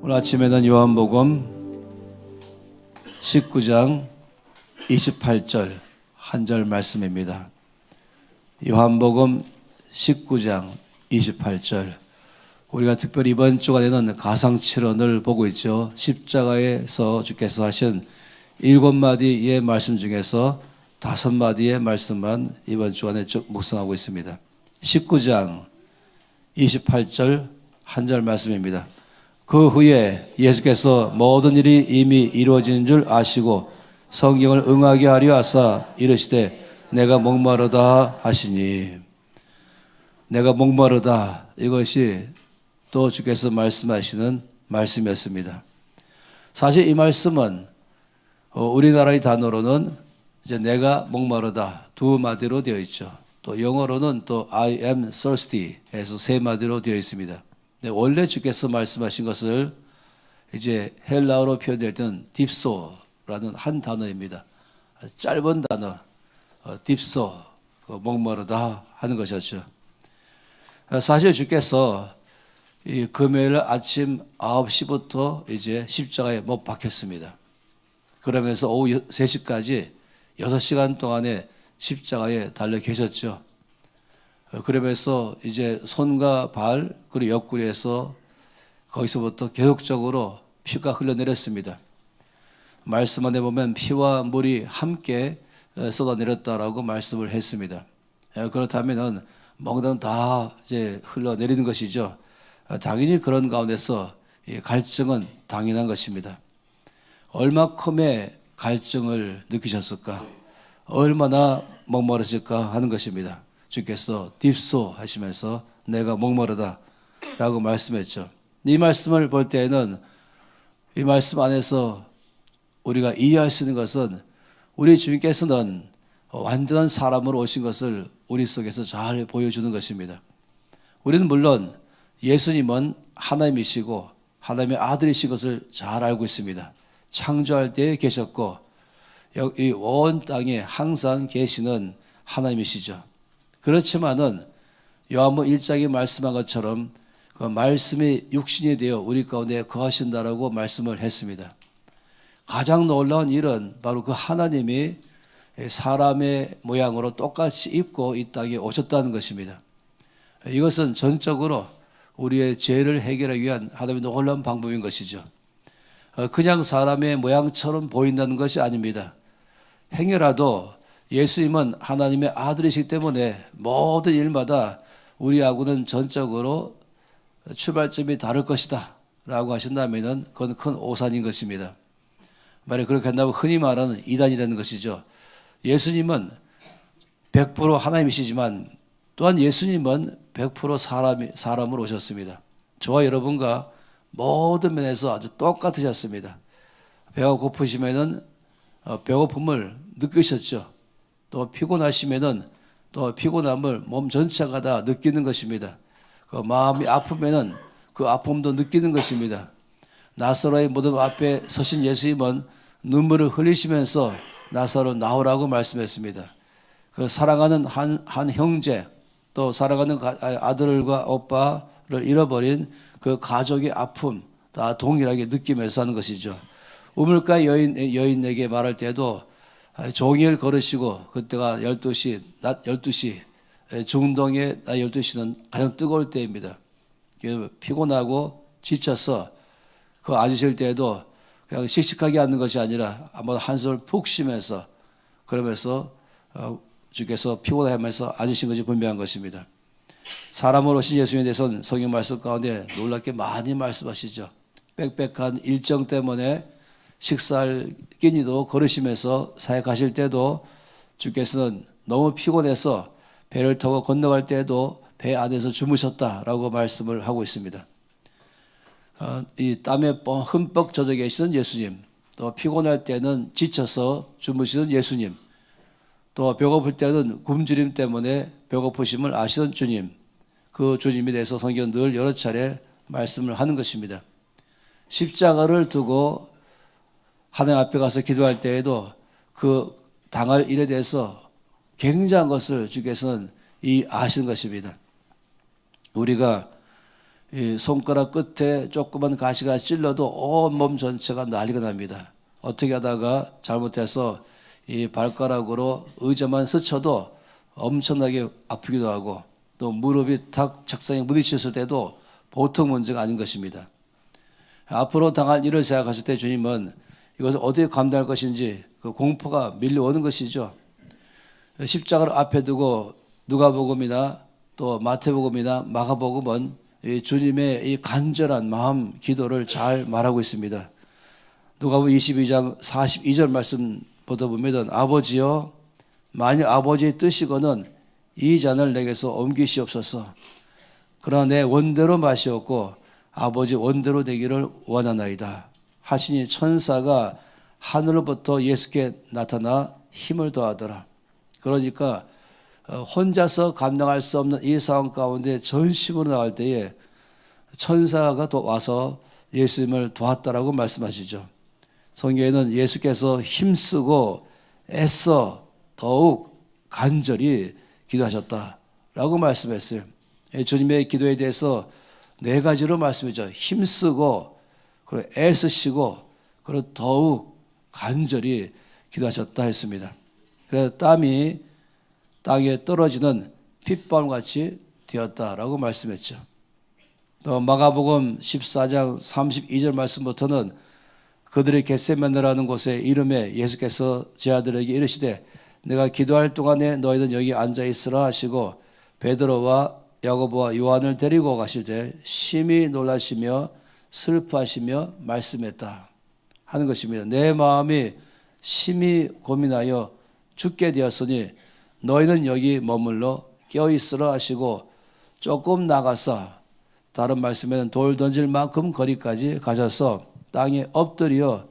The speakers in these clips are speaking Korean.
오늘 아침에는 요한복음 19장 28절 한 절 말씀입니다. 요한복음 19장 28절. 우리가 특별히 이번 주간에는 가상칠언을 보고 있죠. 십자가에서 주께서 하신 7마디의 말씀 중에서 5마디의 말씀만 이번 주간에 쭉 묵상하고 있습니다. 19장 28절 한 절 말씀입니다. 그 후에 예수께서 모든 일이 이미 이루어진 줄 아시고 성경을 응하게 하려 하사 이르시되 내가 목마르다 하시니. 내가 목마르다, 이것이 또 주께서 말씀하시는 말씀이었습니다. 사실 이 말씀은 우리나라의 단어로는 이제 내가 목마르다 2마디로 되어 있죠. 또 영어로는 또 I am thirsty 해서 3마디로 되어 있습니다. 원래 주께서 말씀하신 것을 이제 헬라어로 표현될 때는 딥소라는 한 단어입니다. 짧은 단어, 딥소, 목마르다 하는 것이었죠. 사실 주께서 이 금요일 아침 9시부터 이제 십자가에 못 박혔습니다. 그러면서 오후 3시까지 6시간 동안에 십자가에 달려 계셨죠. 그러면서 이제 손과 발 그리고 옆구리에서 거기서부터 계속적으로 피가 흘러내렸습니다. 말씀 안에 보면 피와 물이 함께 쏟아내렸다라고 말씀을 했습니다. 그렇다면은 몽땅 다 이제 흘러내리는 것이죠. 당연히 그런 가운데서 갈증은 당연한 것입니다. 얼마큼의 갈증을 느끼셨을까? 얼마나 목마르실까 하는 것입니다. 주께서 딥소 하시면서 내가 목마르다 라고 말씀했죠. 이 말씀을 볼 때에는 이 말씀 안에서 우리가 이해할 수 있는 것은 우리 주님께서는 완전한 사람으로 오신 것을 우리 속에서 잘 보여주는 것입니다. 우리는 물론 예수님은 하나님이시고 하나님의 아들이신 것을 잘 알고 있습니다. 창조할 때에 계셨고 이 온 땅에 항상 계시는 하나님이시죠. 그렇지만은 요한복음 1장에 말씀한 것처럼 그 말씀이 육신이 되어 우리 가운데 거하신다라고 말씀을 했습니다. 가장 놀라운 일은 바로 그 하나님이 사람의 모양으로 똑같이 입고 이 땅에 오셨다는 것입니다. 이것은 전적으로 우리의 죄를 해결하기 위한 하나님의 놀라운 방법인 것이죠. 그냥 사람의 모양처럼 보인다는 것이 아닙니다. 행여라도 예수님은 하나님의 아들이시기 때문에 모든 일마다 우리하고는 전적으로 출발점이 다를 것이다 라고 하신다면 그건 큰 오산인 것입니다. 만약 그렇게 한다면 흔히 말하는 이단이 되는 것이죠. 예수님은 100% 하나님이시지만 또한 예수님은 100% 사람으로 오셨습니다. 저와 여러분과 모든 면에서 아주 똑같으셨습니다. 배가 고프시면은 배고픔을 느끼셨죠. 또 피곤하시면은 또 피곤함을 몸 전체가 다 느끼는 것입니다. 그 마음이 아프면은 그 아픔도 느끼는 것입니다. 나사로의 무덤 앞에 서신 예수님은 눈물을 흘리시면서 나사로 나오라고 말씀했습니다. 그 사랑하는 한 형제 또 사랑하는 아들과 오빠를 잃어버린 그 가족의 아픔 다 동일하게 느끼면서 하는 것이죠. 우물가 여인에게 말할 때도 종일 걸으시고 그때가 12시, 낮 12시, 중동의 낮 12시는 가장 뜨거울 때입니다. 피곤하고 지쳐서 그 앉으실 때에도 그냥 씩씩하게 앉는 것이 아니라 아마 한숨을 푹 쉬면서 그러면서 주께서 피곤하면서 앉으신 것이 분명한 것입니다. 사람으로 오신 예수님에 대해서는 성경 말씀 가운데 놀랍게 많이 말씀하시죠. 빽빽한 일정 때문에 식사할 끼니도 걸으시면서 사역하실 때도 주께서는 너무 피곤해서 배를 타고 건너갈 때도 배 안에서 주무셨다라고 말씀을 하고 있습니다. 이 땀에 흠뻑 젖어 계시는 예수님, 또 피곤할 때는 지쳐서 주무시는 예수님, 또 배고플 때는 굶주림 때문에 배고프심을 아시는 주님, 그 주님에 대해서 성경은 늘 여러 차례 말씀을 하는 것입니다. 십자가를 두고 하나님 앞에 가서 기도할 때에도 그 당할 일에 대해서 굉장한 것을 주께서는 아시는 것입니다. 우리가 이 손가락 끝에 조그만 가시가 찔러도 온 몸 전체가 난리가 납니다. 어떻게 하다가 잘못해서 이 발가락으로 의자만 스쳐도 엄청나게 아프기도 하고, 또 무릎이 탁 책상에 부딪혔을 때도 보통 문제가 아닌 것입니다. 앞으로 당할 일을 생각하실 때 주님은 이것을 어떻게 감당할 것인지 그 공포가 밀려오는 것이죠. 십자가를 앞에 두고 누가복음이나 또 마태복음이나 마가복음은 이 주님의 이 간절한 마음 기도를 잘 말하고 있습니다. 누가복음 22장 42절 말씀 보다 보면 아버지여 만일 아버지의 뜻이거든 이 잔을 내게서 옮기시옵소서. 그러나 내 원대로 마시옵고 아버지 원대로 되기를 원하나이다 하시니 천사가 하늘로부터 예수께 나타나 힘을 더하더라. 그러니까 혼자서 감당할 수 없는 이 상황 가운데 전심으로 나갈 때에 천사가 또 와서 예수님을 도왔다라고 말씀하시죠. 성경에는 예수께서 힘쓰고 애써 더욱 간절히 기도하셨다라고 말씀했어요. 주님의 기도에 대해서 네 가지로 말씀했죠. 힘쓰고, 그리고 애쓰시고, 그리고 더욱 간절히 기도하셨다 했습니다. 그래서 땀이 땅에 떨어지는 핏방울같이 되었다라고 말씀했죠. 또 마가복음 14장 32절 말씀부터는 그들이 겟세마네라는 곳에 이름에 예수께서 제 아들에게 이르시되 내가 기도할 동안에 너희는 여기 앉아 있으라 하시고 베드로와 야고보와 요한을 데리고 가실 때 심히 놀라시며 슬퍼하시며 말씀했다 하는 것입니다. 내 마음이 심히 고민하여 죽게 되었으니 너희는 여기 머물러 깨어있으라 하시고 조금 나가서 다른 말씀에는 돌 던질 만큼 거리까지 가셔서 땅에 엎드려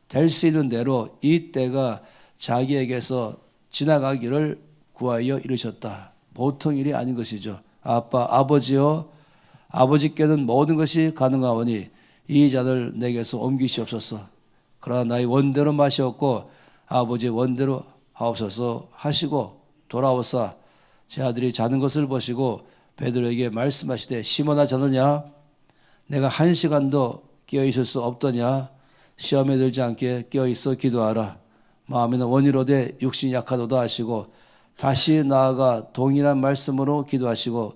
될 수 있는 대로 이 때가 자기에게서 지나가기를 구하여 이르셨다. 보통 일이 아닌 것이죠. 아버지여 아버지께는 모든 것이 가능하오니 이 잔을 내게서 옮기시옵소서. 그러나 나의 원대로 마시옵고 아버지의 원대로 하옵소서 하시고 돌아오사 제 아들이 자는 것을 보시고 베드로에게 말씀하시되 시몬아 자느냐 내가 1시간도 깨어있을 수 없더냐 시험에 들지 않게 깨어있어 기도하라. 마음에는 원이로되 육신이 약하도다 하시고 다시 나아가 동일한 말씀으로 기도하시고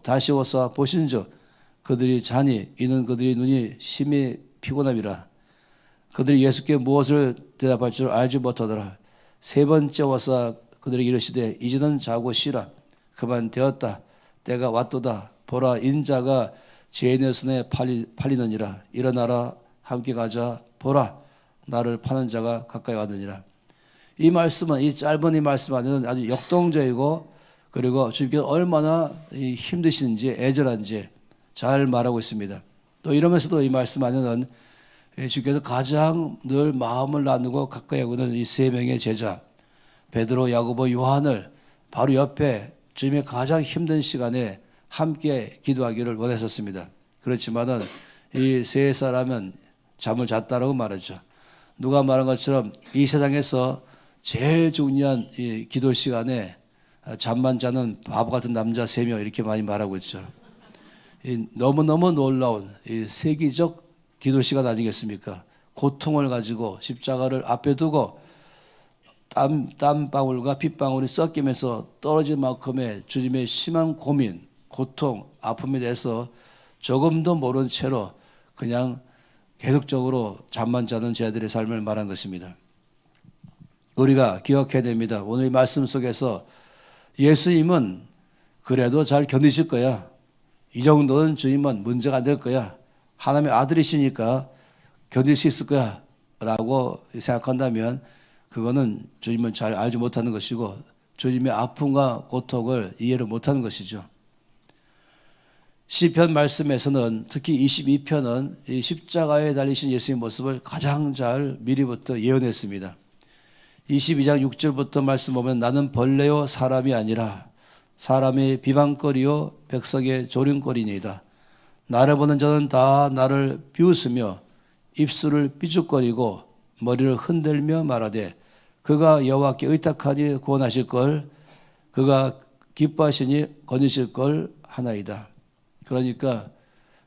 다시 오사 보신즉 그들이 자니 이는 그들의 눈이 심히 피곤함이라. 그들이 예수께 무엇을 대답할 줄 알지 못하더라. 세 번째 와서 그들에게 이르시되 이제는 자고 쉬라. 그만 되었다. 때가 왔도다. 보라 인자가 죄인의 손에 팔리느니라. 일어나라 함께 가자. 보라 나를 파는 자가 가까이 왔느니라. 이 말씀은 이 짧은 이 말씀 안에는 아주 역동적이고 그리고 주님께서 얼마나 힘드신지 애절한지 잘 말하고 있습니다. 또 이러면서도 이 말씀 안에는 주님께서 가장 늘 마음을 나누고 가까이 하고는 이 세 명의 제자 베드로, 야고보, 요한을 바로 옆에 주님의 가장 힘든 시간에 함께 기도하기를 원했었습니다. 그렇지만은 이 세 사람은 잠을 잤다라고 말하죠. 누가 말한 것처럼 이 세상에서 제일 중요한 이 기도 시간에 잠만 자는 바보 같은 남자 3명 이렇게 많이 말하고 있죠. 너무너무 놀라운 이 세기적 기도 시간 아니겠습니까? 고통을 가지고 십자가를 앞에 두고 땀방울과 핏방울이 섞이면서 떨어질 만큼의 주님의 심한 고민, 고통, 아픔에 대해서 조금도 모른 채로 그냥 계속적으로 잠만 자는 제자들의 삶을 말한 것입니다. 우리가 기억해야 됩니다. 오늘 이 말씀 속에서 예수님은 그래도 잘 견디실 거야. 이 정도는 주님은 문제가 안 될 거야. 하나님의 아들이시니까 견딜 수 있을 거야 라고 생각한다면 그거는 주님을 잘 알지 못하는 것이고 주님의 아픔과 고통을 이해를 못하는 것이죠. 시편 말씀에서는 특히 22편은 이 십자가에 달리신 예수의 모습을 가장 잘 미리부터 예언했습니다. 22장 6절부터 말씀 보면 나는 벌레요 사람이 아니라 사람의 비방거리요 백성의 조림거리니이다. 나를 보는 자는 다 나를 비웃으며 입술을 삐죽거리고 머리를 흔들며 말하되 그가 여호와께 의탁하니 구원하실 걸 그가 기뻐하시니 거두실 걸 하나이다. 그러니까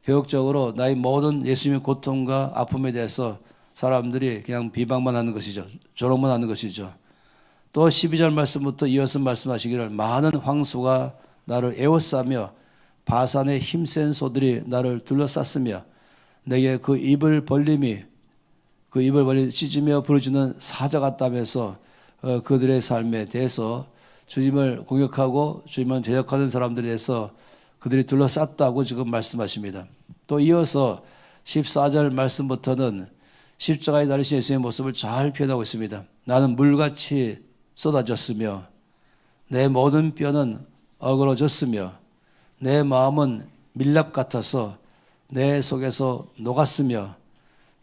교육적으로 나의 모든 예수님의 고통과 아픔에 대해서 사람들이 그냥 비방만 하는 것이죠. 조롱만 하는 것이죠. 또 12절 말씀부터 이어서 말씀하시기를 많은 황소가 나를 에워싸며 바산의 힘센 소들이 나를 둘러쌌으며 내게 그 입을 벌림이 찢으며 부르짖는 사자 같다면서 그들의 삶에 대해서 주님을 공격하고 주님을 대적하는 사람들에 대해서 그들이 둘러쌌다고 지금 말씀하십니다. 또 이어서 14절 말씀부터는 십자가에 달리신 예수님의 모습을 잘 표현하고 있습니다. 나는 물같이 쏟아졌으며 내 모든 뼈는 어그러졌으며 내 마음은 밀랍 같아서 내 속에서 녹았으며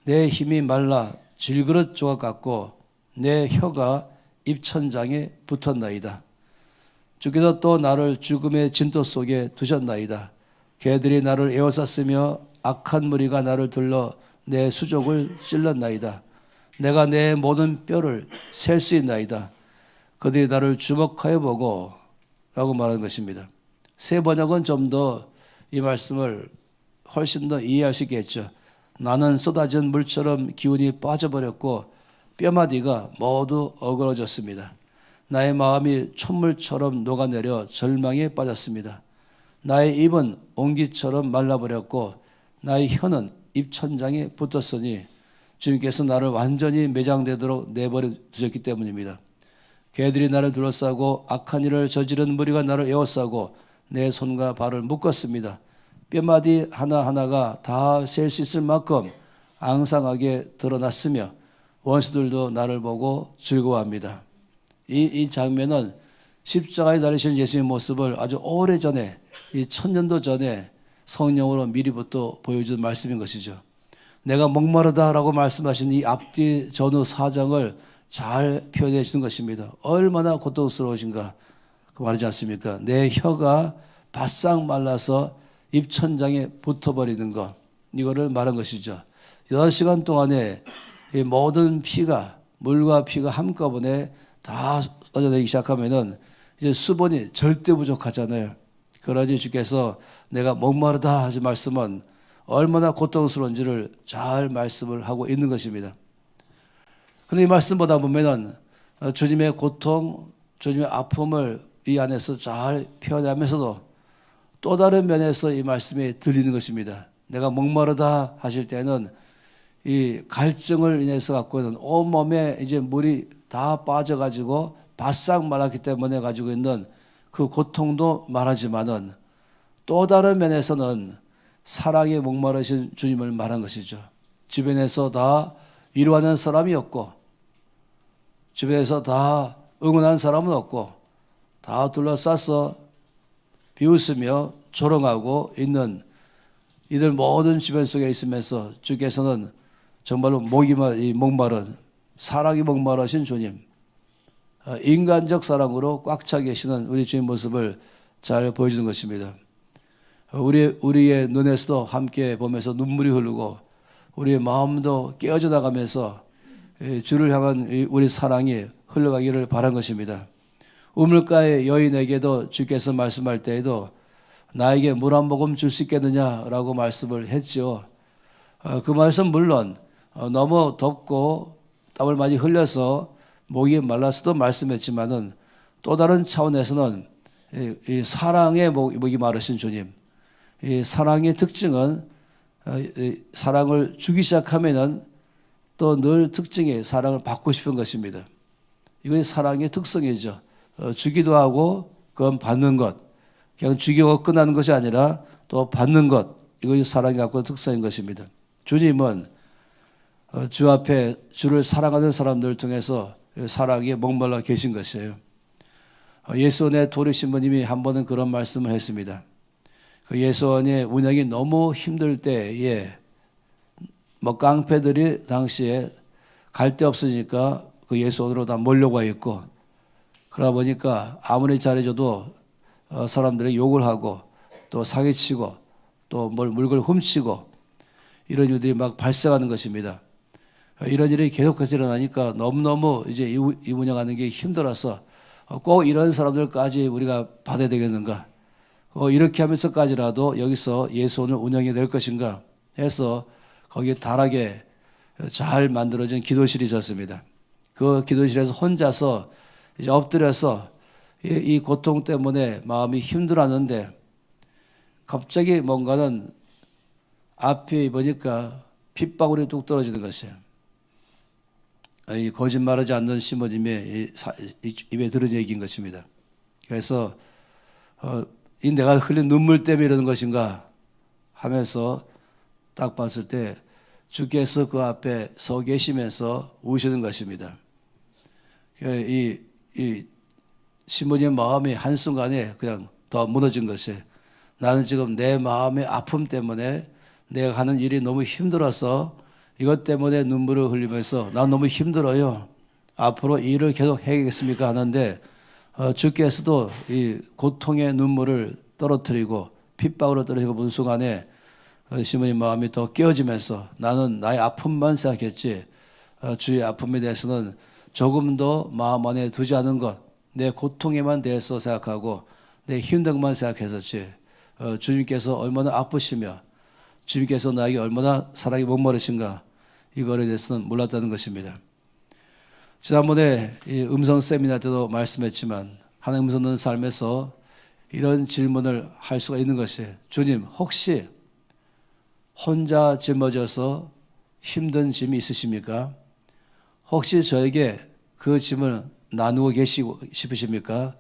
내 힘이 말라 질그릇 조각 같고 내 혀가 입천장에 붙었나이다. 주께서 또 나를 죽음의 진토 속에 두셨나이다. 개들이 나를 에워쌌으며 악한 무리가 나를 둘러 내 수족을 찔렀나이다. 내가 내 모든 뼈를 셀 수 있나이다. 그들이 나를 주목하여 보고 라고 말하는 것입니다. 새 번역은 좀 더 이 말씀을 훨씬 더 이해할 수 있겠죠. 나는 쏟아진 물처럼 기운이 빠져버렸고 뼈마디가 모두 어그러졌습니다. 나의 마음이 촛물처럼 녹아내려 절망에 빠졌습니다. 나의 입은 옹기처럼 말라버렸고 나의 혀는 입천장에 붙었으니 주님께서 나를 완전히 매장되도록 내버려 두셨기 때문입니다. 개들이 나를 둘러싸고 악한 일을 저지른 무리가 나를 에워싸고 내 손과 발을 묶었습니다. 뼈마디 하나하나가 다 셀 수 있을 만큼 앙상하게 드러났으며 원수들도 나를 보고 즐거워합니다. 이 장면은 십자가에 달리신 예수님의 모습을 아주 오래전에 이 1000년도 전에 성령으로 미리부터 보여준 말씀인 것이죠. 내가 목마르다라고 말씀하신 이 앞뒤 전후 4장을 잘 표현해 주는 것입니다. 얼마나 고통스러우신가 그 말이지 않습니까? 내 혀가 바싹 말라서 입천장에 붙어버리는 것, 이거를 말한 것이죠. 8시간 동안에 이 모든 피가, 물과 피가 한꺼번에 다 쏟아내기 시작하면은 이제 수분이 절대 부족하잖아요. 그러니 주께서 내가 목마르다 하신 말씀은 얼마나 고통스러운지를 잘 말씀을 하고 있는 것입니다. 그런데 이 말씀 보다 보면은 주님의 고통, 주님의 아픔을 이 안에서 잘 표현하면서도 또 다른 면에서 이 말씀이 들리는 것입니다. 내가 목마르다 하실 때는 이 갈증을 인해서 갖고 있는 온몸에 이제 물이 다 빠져가지고 바싹 말랐기 때문에 가지고 있는 그 고통도 말하지만은 또 다른 면에서는 사랑에 목마르신 주님을 말한 것이죠. 주변에서 다 위로하는 사람이 없고 주변에서 다 응원하는 사람은 없고 다 둘러싸서 비웃으며 조롱하고 있는 이들 모든 주변 속에 있으면서 주께서는 정말로 목마른 사랑이 목마르신 주님, 인간적 사랑으로 꽉 차 계시는 우리 주님 모습을 잘 보여주는 것입니다. 우리의 눈에서도 함께 보면서 눈물이 흐르고 우리의 마음도 깨어져 나가면서 주를 향한 우리 사랑이 흘러가기를 바란 것입니다. 우물가의 여인에게도 주께서 말씀할 때에도 나에게 물 한 모금 줄 수 있겠느냐라고 말씀을 했죠. 그 말씀 물론 너무 덥고 땀을 많이 흘려서 목이 말라서도 말씀했지만은 또 다른 차원에서는 이 사랑의 목이 마르신 주님, 이 사랑의 특징은 사랑을 주기 시작하면은 또 늘 특징이 사랑을 받고 싶은 것입니다. 이것이 사랑의 특성이죠. 주기도 하고 그건 받는 것, 그냥 주기고 끝나는 것이 아니라 또 받는 것, 이것이 사랑이 갖고 있는 특성인 것입니다. 주님은 주 앞에 주를 사랑하는 사람들을 통해서 사랑에 목말라 계신 것이에요. 예수원의 도리 신부님이 한 번은 그런 말씀을 했습니다. 그 예수원의 운영이 너무 힘들 때에 깡패들이 당시에 갈 데 없으니까 그 예수원으로 다 몰려가 있고, 그러다 보니까 아무리 잘해줘도 사람들이 욕을 하고 또 사기치고 또 물건을 훔치고 이런 일들이 막 발생하는 것입니다. 이런 일이 계속해서 일어나니까 너무너무 이제 이 운영하는 게 힘들어서 꼭 이런 사람들까지 우리가 받아야 되겠는가? 이렇게 하면서까지라도 여기서 예수원을 운영해야 될 것인가 해서 거기에 다락에 잘 만들어진 기도실이 있었습니다. 그 기도실에서 혼자서 이제 엎드려서 이 고통 때문에 마음이 힘들었는데 갑자기 뭔가는 앞에 보니까 핏방울이 뚝 떨어지는 것이에요. 이 거짓말하지 않는 시모님의 입에 들은 얘기인 것입니다. 그래서 이 내가 흘린 눈물 때문에 이러는 것인가 하면서 딱 봤을 때 주께서 그 앞에 서 계시면서 우시는 것입니다. 이 시모님의 마음이 한순간에 그냥 더 무너진 것이 나는 지금 내 마음의 아픔 때문에 내가 하는 일이 너무 힘들어서 이것 때문에 눈물을 흘리면서 난 너무 힘들어요. 앞으로 일을 계속 해야겠습니까? 하는데 주께서도 이 고통의 눈물을 떨어뜨리고 핏방울을 떨어뜨리고 본 순간에 시모님 마음이 더 깨어지면서 나는 나의 아픔만 생각했지 주의 아픔에 대해서는 조금 더 마음 안에 두지 않은 것, 내 고통에만 대해서 생각하고 내 힘든 것만 생각했었지 주님께서 얼마나 아프시며 주님께서 나에게 얼마나 사랑이 목마르신가 이거에 대해서는 몰랐다는 것입니다. 지난번에 이 음성 세미나 때도 말씀했지만 하나님 음성 듣는 삶에서 이런 질문을 할 수가 있는 것이 주님 혹시 혼자 짊어져서 힘든 짐이 있으십니까? 혹시 저에게 그 짐을 나누고 계시고 싶으십니까?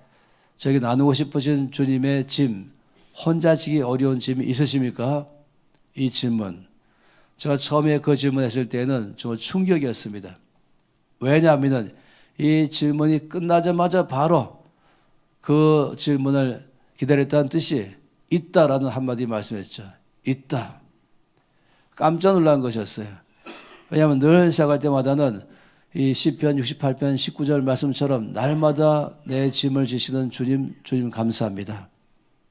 저에게 나누고 싶으신 주님의 짐, 혼자 지기 어려운 짐이 있으십니까? 이 질문. 제가 처음에 그 질문했을 때는 정말 충격이었습니다. 왜냐하면 이 질문이 끝나자마자 바로 그 질문을 기다렸다는 뜻이 있다라는 한마디 말씀했죠. 있다. 깜짝 놀란 것이었어요. 왜냐하면 늘 시작할 때마다는 이 시편 68편 19절 말씀처럼 날마다 내 짐을 지시는 주님 감사합니다.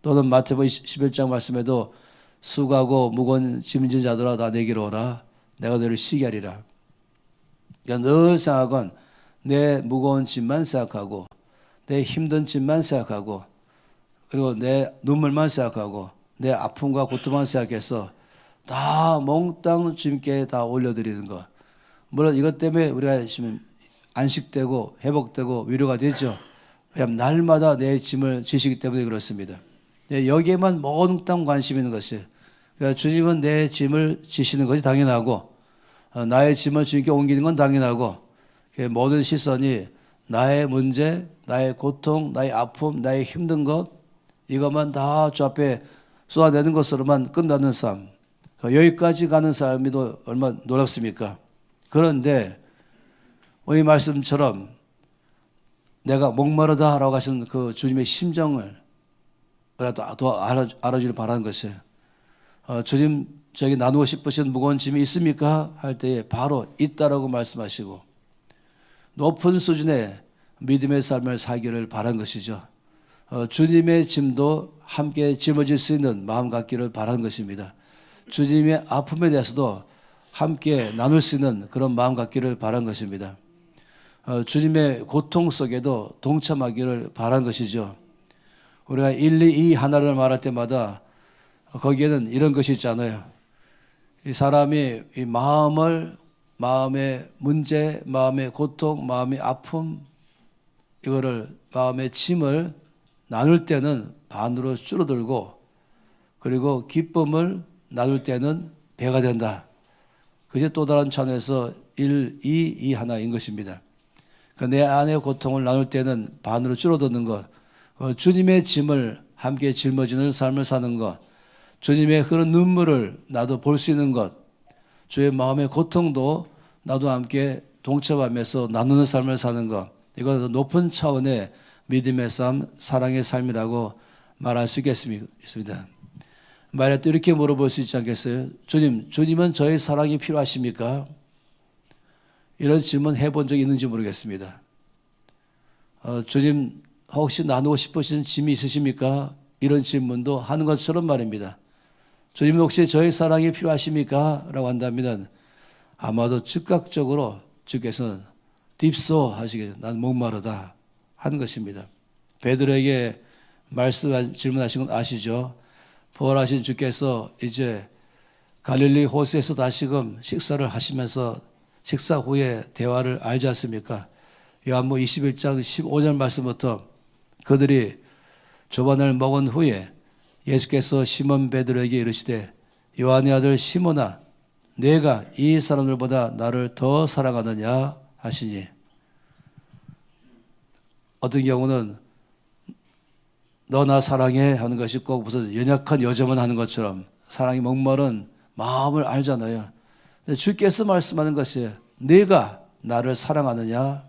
또는 마태복음 11장 말씀에도 수고하고 무거운 짐진 자들아 다 내게로 오라 내가 너를 쉬게 하리라. 그러니까 늘 생각은 내 무거운 짐만 생각하고 내 힘든 짐만 생각하고 그리고 내 눈물만 생각하고 내 아픔과 고통만 생각해서 다 몽땅 주님께 다 올려드리는 것. 물론 이것 때문에 우리가 안식되고 회복되고 위로가 되죠. 왜냐하면 날마다 내 짐을 지시기 때문에 그렇습니다. 여기에만 몽땅 관심 있는 것이에요. 그러니까 주님은 내 짐을 지시는 것이 당연하고 나의 짐을 주님께 옮기는 건 당연하고 모든 시선이 나의 문제, 나의 고통, 나의 아픔, 나의 힘든 것 이것만 다 주 앞에 쏟아내는 것으로만 끝나는 삶. 여기까지 가는 삶이 얼마나 놀랍습니까? 그런데 오늘 말씀처럼 내가 목마르다라고 하신 그 주님의 심정을 더 알아주길 바라는 것이에요. 주님 저에게 나누고 싶으신 무거운 짐이 있습니까? 할 때에 바로 있다라고 말씀하시고 높은 수준의 믿음의 삶을 살기를 바란 것이죠. 주님의 짐도 함께 짊어질 수 있는 마음 갖기를 바라는 것입니다. 주님의 아픔에 대해서도 함께 나눌 수 있는 그런 마음 갖기를 바란 것입니다. 주님의 고통 속에도 동참하기를 바란 것이죠. 우리가 1, 2, 2 하나를 말할 때마다 거기에는 이런 것이 있잖아요. 이 사람이 이 마음의 문제, 마음의 고통, 마음의 아픔, 이거를 마음의 짐을 나눌 때는 반으로 줄어들고 그리고 기쁨을 나눌 때는 배가 된다. 그게 또 다른 차원에서 1, 2, 2 하나인 것입니다. 내 안의 고통을 나눌 때는 반으로 줄어드는 것, 주님의 짐을 함께 짊어지는 삶을 사는 것, 주님의 그런 눈물을 나도 볼 수 있는 것, 주의 마음의 고통도 나도 함께 동참하면서 나누는 삶을 사는 것, 이건 높은 차원의 믿음의 삶, 사랑의 삶이라고 말할 수 있겠습니다. 만약 또 이렇게 물어볼 수 있지 않겠어요? 주님은 저의 사랑이 필요하십니까? 이런 질문 해본 적이 있는지 모르겠습니다. 주님 혹시 나누고 싶으신 짐이 있으십니까? 이런 질문도 하는 것처럼 말입니다. 주님 혹시 저의 사랑이 필요하십니까? 라고 한다면 아마도 즉각적으로 주께서는 딥소 하시겠죠. 난 목마르다 하는 것입니다. 베드로에게 질문하신 건 아시죠? 부활하신 주께서 이제 갈릴리 호수에서 다시금 식사를 하시면서 식사 후에 대화를 알지 않습니까? 요한복음 21장 15절 말씀부터 그들이 조반을 먹은 후에 예수께서 시몬 베드로에게 이르시되 요한의 아들 시몬아 내가 이 사람들보다 나를 더 사랑하느냐 하시니, 어떤 경우는 너 나 사랑해 하는 것이 꼭 무슨 연약한 여자만 하는 것처럼 사랑이 목마른 마음을 알잖아요. 근데 주께서 말씀하는 것이 네가 나를 사랑하느냐?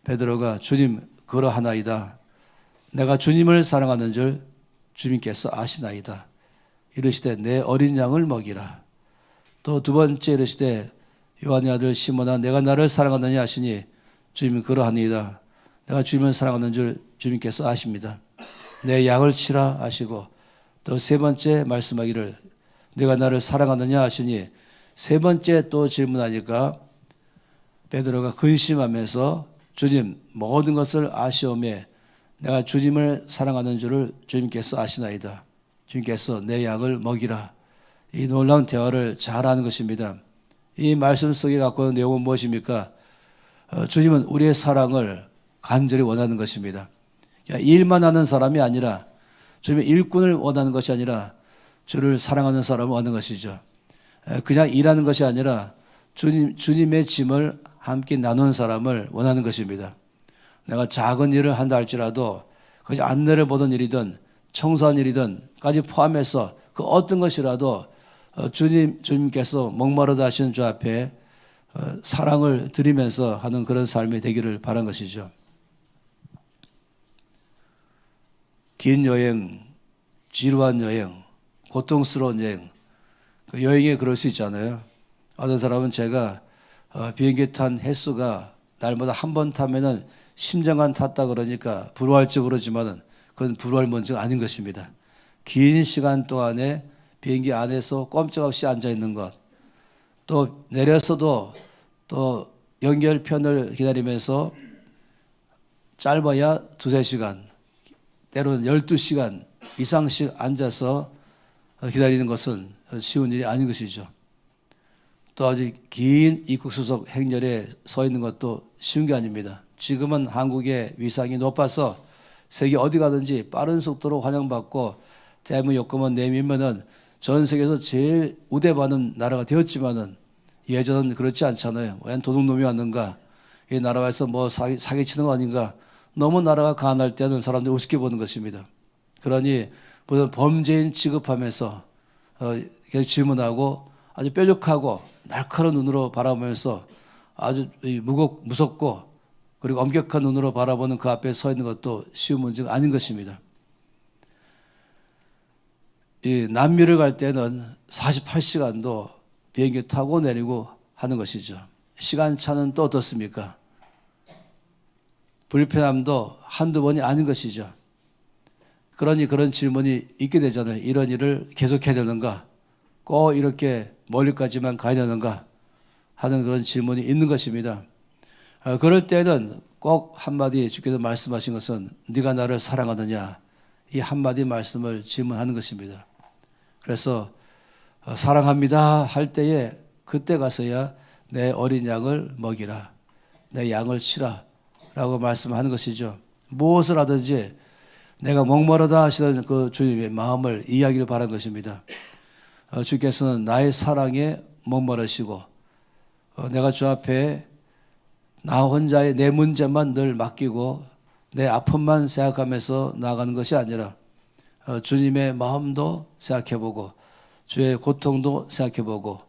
베드로가 주님 그러하나이다. 내가 주님을 사랑하는 줄 주님께서 아시나이다. 이르시되 내 어린 양을 먹이라. 또 두 번째 이르시되 요한의 아들 시몬아 내가 나를 사랑하느냐 하시니 주님은 그러하니이다. 내가 주님을 사랑하는 줄 주님께서 아십니다. 내 양을 치라 하시고, 또 세 번째 말씀하기를 내가 나를 사랑하느냐 하시니 세 번째 또 질문하니까 베드로가 근심하면서 주님 모든 것을 아시오매 내가 주님을 사랑하는 줄을 주님께서 아시나이다. 주님께서 내 양을 먹이라. 이 놀라운 대화를 잘하는 것입니다. 이 말씀 속에 갖고 있는 내용은 무엇입니까? 주님은 우리의 사랑을 간절히 원하는 것입니다. 일만 하는 사람이 아니라, 주님의 일꾼을 원하는 것이 아니라 주를 사랑하는 사람을 원하는 것이죠. 그냥 일하는 것이 아니라 주님의 짐을 함께 나누는 사람을 원하는 것입니다. 내가 작은 일을 한다 할지라도 그것이 안내를 보던 일이든 청소한 일이든까지 포함해서 그 어떤 것이라도 주님께서 목마르다 하시는 주 앞에 사랑을 드리면서 하는 그런 삶이 되기를 바란 것이죠. 긴 여행, 지루한 여행, 고통스러운 여행, 그 여행에 그럴 수 있잖아요. 어떤 사람은 제가 비행기 탄 횟수가 날마다 한 번 타면은 심장만 탔다 그러니까 부러워할지 모르지만은 그건 부러워할 문제가 아닌 것입니다. 긴 시간 동안에 비행기 안에서 꼼짝없이 앉아 있는 것, 또 내려서도 또 연결편을 기다리면서 짧아야 2-3시간, 때로는 12시간 이상씩 앉아서 기다리는 것은 쉬운 일이 아닌 것이죠. 또 아주 긴 입국수속 행렬에 서 있는 것도 쉬운 게 아닙니다. 지금은 한국의 위상이 높아서 세계 어디 가든지 빠른 속도로 환영받고 대한민국 여권만 내밀면은 전 세계에서 제일 우대받는 나라가 되었지만은 예전은 그렇지 않잖아요. 웬 도둑놈이 왔는가? 이 나라에서 뭐 사기치는 거 아닌가? 너무 나라가 가난할 때는 사람들이 우습게 보는 것입니다. 그러니 무슨 범죄인 취급하면서 질문하고 아주 뾰족하고 날카로운 눈으로 바라보면서 아주 무섭고 그리고 엄격한 눈으로 바라보는 그 앞에 서 있는 것도 쉬운 문제가 아닌 것입니다. 이 남미를 갈 때는 48시간도 비행기 타고 내리고 하는 것이죠. 시간차는 또 어떻습니까? 불편함도 한두 번이 아닌 것이죠. 그러니 그런 질문이 있게 되잖아요. 이런 일을 계속해야 되는가? 꼭 이렇게 멀리까지만 가야 되는가? 하는 그런 질문이 있는 것입니다. 그럴 때는 꼭 한마디 주께서 말씀하신 것은 네가 나를 사랑하느냐? 이 한마디 말씀을 질문하는 것입니다. 그래서 사랑합니다 할 때에 그때 가서야 내 어린 양을 먹이라. 내 양을 치라. 라고 말씀하는 것이죠. 무엇을 하든지 내가 목마르다 하시는 그 주님의 마음을 이해하기를 바란 것입니다. 주께서는 나의 사랑에 목마르시고 내가 주 앞에 나 혼자의 내 문제만 늘 맡기고 내 아픔만 생각하면서 나아가는 것이 아니라 주님의 마음도 생각해보고 주의 고통도 생각해보고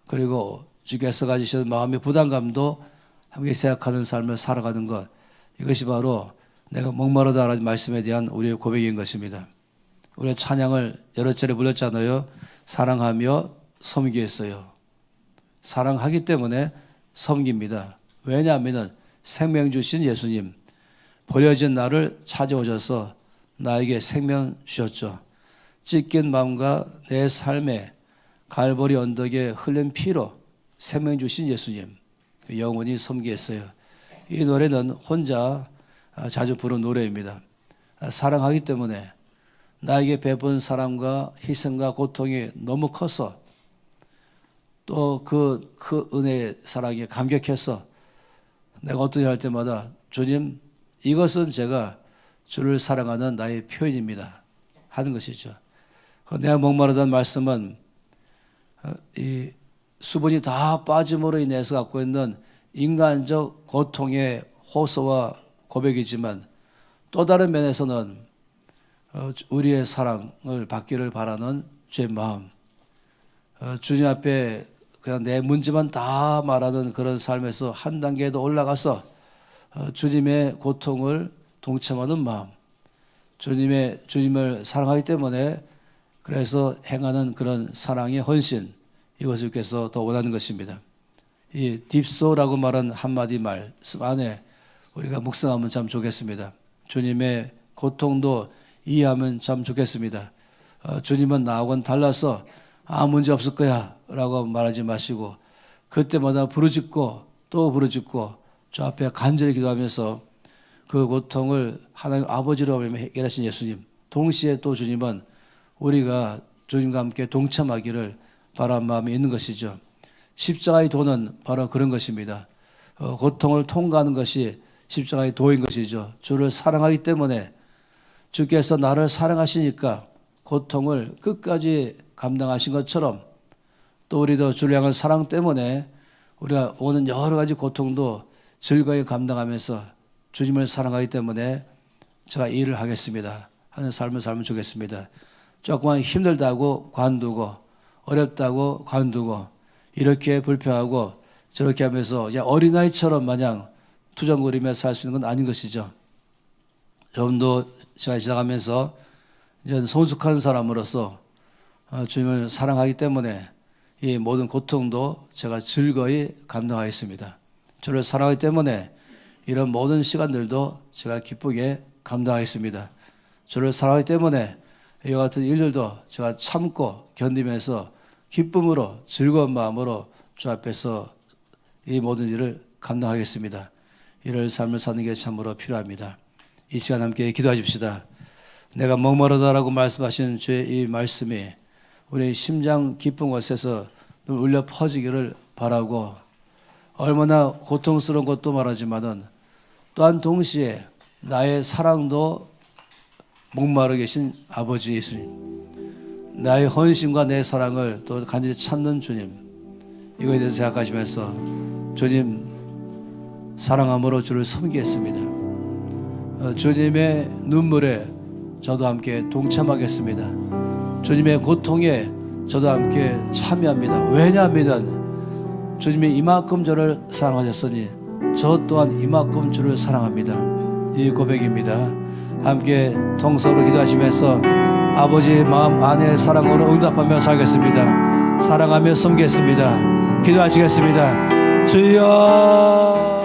그리고 주께서 가지시는 마음의 부담감도 함께 생각하는 삶을 살아가는 것, 이것이 바로 내가 목마르다라는 말씀에 대한 우리의 고백인 것입니다. 우리의 찬양을 여러 차례 불렀잖아요. 사랑하며 섬기겠어요. 사랑하기 때문에 섬깁니다. 왜냐하면 생명 주신 예수님, 버려진 나를 찾아오셔서 나에게 생명 주셨죠. 찢긴 마음과 내 삶에 갈보리 언덕에 흘린 피로 생명 주신 예수님, 영원히 섬기겠어요. 이 노래는 혼자 자주 부르는 노래입니다. 사랑하기 때문에 나에게 베푼 사랑과 희생과 고통이 너무 커서 또 그 은혜의 사랑에 감격해서 내가 어떤 일 할 때마다 주님, 이것은 제가 주를 사랑하는 나의 표현입니다 하는 것이죠. 내가 목마르다는 말씀은 이 수분이 다 빠짐으로 인해서 갖고 있는 인간적 고통의 호소와 고백이지만 또 다른 면에서는 우리의 사랑을 받기를 바라는 주의 마음, 주님 앞에 그냥 내 문제만 다 말하는 그런 삶에서 한 단계 더 올라가서 주님의 고통을 동참하는 마음, 주님을 사랑하기 때문에 그래서 행하는 그런 사랑의 헌신, 이것을 위해서 더 원하는 것입니다. 이 딥소라고 말한 한마디 말씀 안에 우리가 묵상하면 참 좋겠습니다. 주님의 고통도 이해하면 참 좋겠습니다. 주님은 나하고는 달라서 아무 문제 없을 거야 라고 말하지 마시고 그때마다 부르짖고 또 부르짖고 주 앞에 간절히 기도하면서 그 고통을 하나님 아버지로 해결하신 예수님, 동시에 또 주님은 우리가 주님과 함께 동참하기를 바라는 마음이 있는 것이죠. 십자가의 도는 바로 그런 것입니다. 고통을 통과하는 것이 십자가의 도인 것이죠. 주를 사랑하기 때문에 주께서 나를 사랑하시니까 고통을 끝까지 감당하신 것처럼 또 우리도 주를 향한 사랑 때문에 우리가 오는 여러 가지 고통도 즐거이 감당하면서 주님을 사랑하기 때문에 제가 이 일을 하겠습니다 하는 삶을 살면 좋겠습니다. 조금만 힘들다고 관두고 어렵다고 관두고 이렇게 불평하고 저렇게 하면서 어린아이처럼 마냥 투정거리며 살 수 있는 건 아닌 것이죠. 좀 더 시간이 지나가면서 이제 성숙한 사람으로서 주님을 사랑하기 때문에 이 모든 고통도 제가 즐거이 감당하겠습니다. 주를 사랑하기 때문에 이런 모든 시간들도 제가 기쁘게 감당하겠습니다. 주를 사랑하기 때문에 이와 같은 일들도 제가 참고 견디면서 기쁨으로 즐거운 마음으로 주 앞에서 이 모든 일을 감당하겠습니다. 이럴 삶을 사는 게 참으로 필요합니다. 이 시간 함께 기도하십시다. 내가 목마르다라고 말씀하신 주의 이 말씀이 우리 심장 깊은 곳에서 울려 퍼지기를 바라고 얼마나 고통스러운 것도 말하지만은 또한 동시에 나의 사랑도 목마르 계신 아버지 예수님, 나의 헌신과 내 사랑을 또 간절히 찾는 주님, 이거에 대해서 생각하시면서 주님 사랑함으로 주를 섬기겠습니다. 주님의 눈물에 저도 함께 동참하겠습니다. 주님의 고통에 저도 함께 참여합니다. 왜냐하면 주님이 이만큼 저를 사랑하셨으니 저 또한 이만큼 주를 사랑합니다. 이 고백입니다. 함께 통성으로 기도하시면서 아버지의 마음 안에 사랑으로 응답하며 살겠습니다. 사랑하며 섬기겠습니다. 기도하시겠습니다. 주여